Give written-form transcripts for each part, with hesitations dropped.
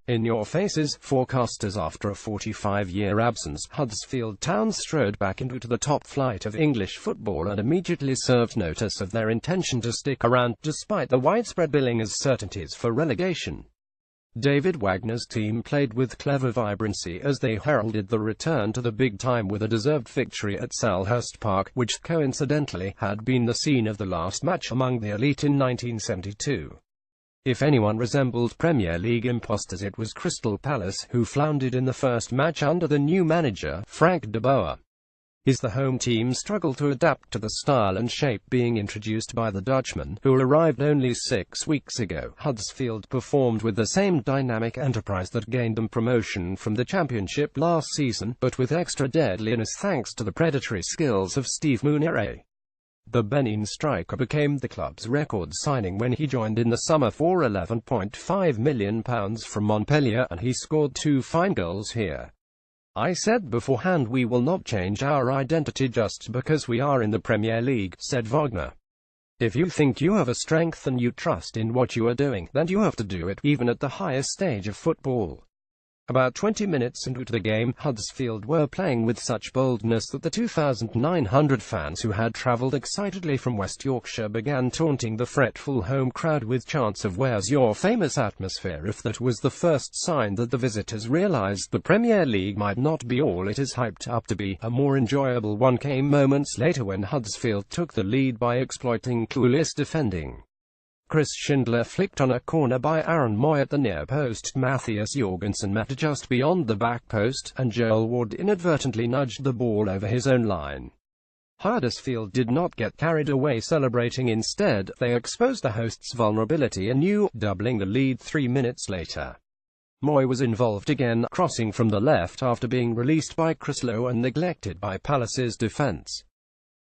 In your faces, forecasters. After a 45-year absence, Huddersfield Town strode back into the top flight of English football and immediately served notice of their intention to stick around, despite the widespread billing as certainties for relegation. David Wagner's team played with clever vibrancy as they heralded the return to the big time with a deserved victory at Selhurst Park, which coincidentally had been the scene of the last match among the elite in 1972. If anyone resembled Premier League imposters, it was Crystal Palace, who floundered in the first match under the new manager, Frank de Boer. The home team struggled to adapt to the style and shape being introduced by the Dutchman, who arrived only 6 weeks ago. Huddersfield performed with the same dynamic enterprise that gained them promotion from the Championship last season, but with extra deadliness thanks to the predatory skills of Steve Mounié. The Benin striker became the club's record signing when he joined in the summer for £11.5 million from Montpellier, and he scored 2 fine goals here. "I said beforehand we will not change our identity just because we are in the Premier League," said Wagner. "If you think you have a strength and you trust in what you are doing, then you have to do it, even at the highest stage of football." About 20 minutes into the game, Huddersfield were playing with such boldness that the 2,900 fans who had travelled excitedly from West Yorkshire began taunting the fretful home crowd with chants of "Where's your famous atmosphere?" If that was the first sign that the visitors realised the Premier League might not be all it is hyped up to be, a more enjoyable one came moments later when Huddersfield took the lead by exploiting clueless defending. Chris Schindler flicked on a corner by Aaron Moy at the near post. Matthias Jorgensen met just beyond the back post, and Joel Ward inadvertently nudged the ball over his own line. Huddersfield did not get carried away celebrating. Instead, they exposed the hosts' vulnerability anew, doubling the lead 3 minutes later. Moy was involved again, crossing from the left after being released by Crislow and neglected by Palace's defence.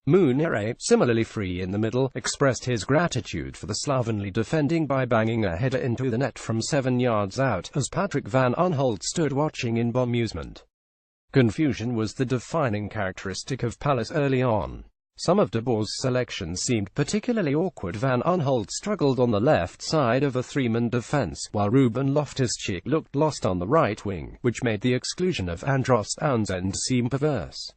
Mounié, similarly free in the middle, expressed his gratitude for the slovenly defending by banging a header into the net from 7 yards out, as Patrick van Aanholt stood watching in bemusement. Confusion was the defining characteristic of Palace early on. Some of de Boer's selections seemed particularly awkward. Van Aanholt struggled on the left side of a 3-man defence, while Ruben Loftus-Cheek looked lost on the right wing, which made the exclusion of Andros Townsend seem perverse.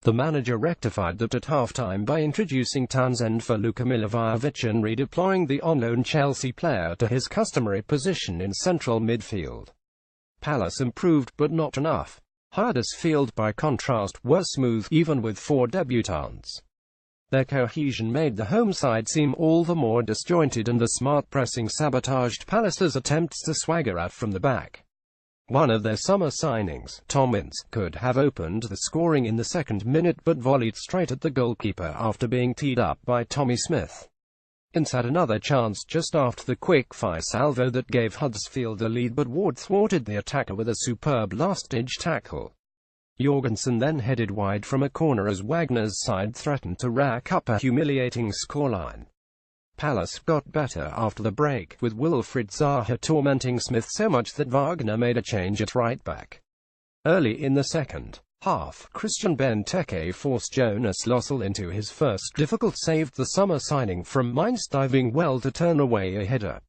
The manager rectified that at half-time by introducing Townsend for Luka Milivojevic and redeploying the on-loan Chelsea player to his customary position in central midfield. Palace improved, but not enough. Huddersfield, by contrast, were smooth, even with 4 debutants. Their cohesion made the home side seem all the more disjointed, and the smart pressing sabotaged Palace's attempts to swagger out from the back. One of their summer signings, Tommins, could have opened the scoring in the 2nd minute but volleyed straight at the goalkeeper after being teed up by Tommy Smith. Ince had another chance just after the quick-fire salvo that gave Huddersfield a lead, but Ward thwarted the attacker with a superb last-ditch tackle. Jorgensen then headed wide from a corner as Wagner's side threatened to rack up a humiliating scoreline. Palace got better after the break, with Wilfried Zaha tormenting Smith so much that Wagner made a change at right-back. Early in the second half, Christian Benteke forced Jonas Lossell into his first difficult save, the summer signing from Mainz diving well to turn away a header.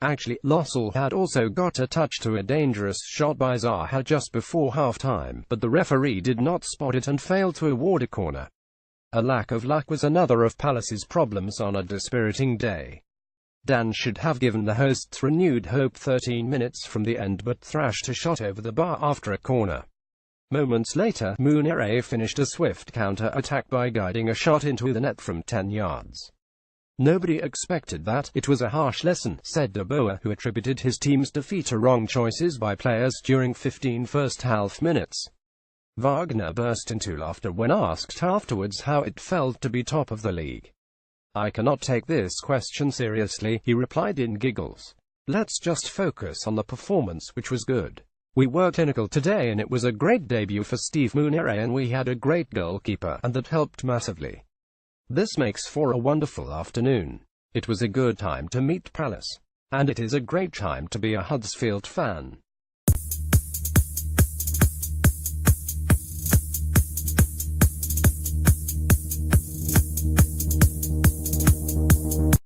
Actually, Lossell had also got a touch to a dangerous shot by Zaha just before half-time, but the referee did not spot it and failed to award a corner. A lack of luck was another of Palace's problems on a dispiriting day. Dan should have given the hosts renewed hope 13 minutes from the end, but thrashed a shot over the bar after a corner. Moments later, Mounié finished a swift counter-attack by guiding a shot into the net from 10 yards. "Nobody expected that. It was a harsh lesson," said de Boer, who attributed his team's defeat to wrong choices by players during 15 first-half minutes. Wagner burst into laughter when asked afterwards how it felt to be top of the league. "I cannot take this question seriously," he replied in giggles. "Let's just focus on the performance, which was good. We were clinical today and it was a great debut for Steve Mounié, and we had a great goalkeeper, and that helped massively. This makes for a wonderful afternoon. It was a good time to meet Palace. And it is a great time to be a Huddersfield fan."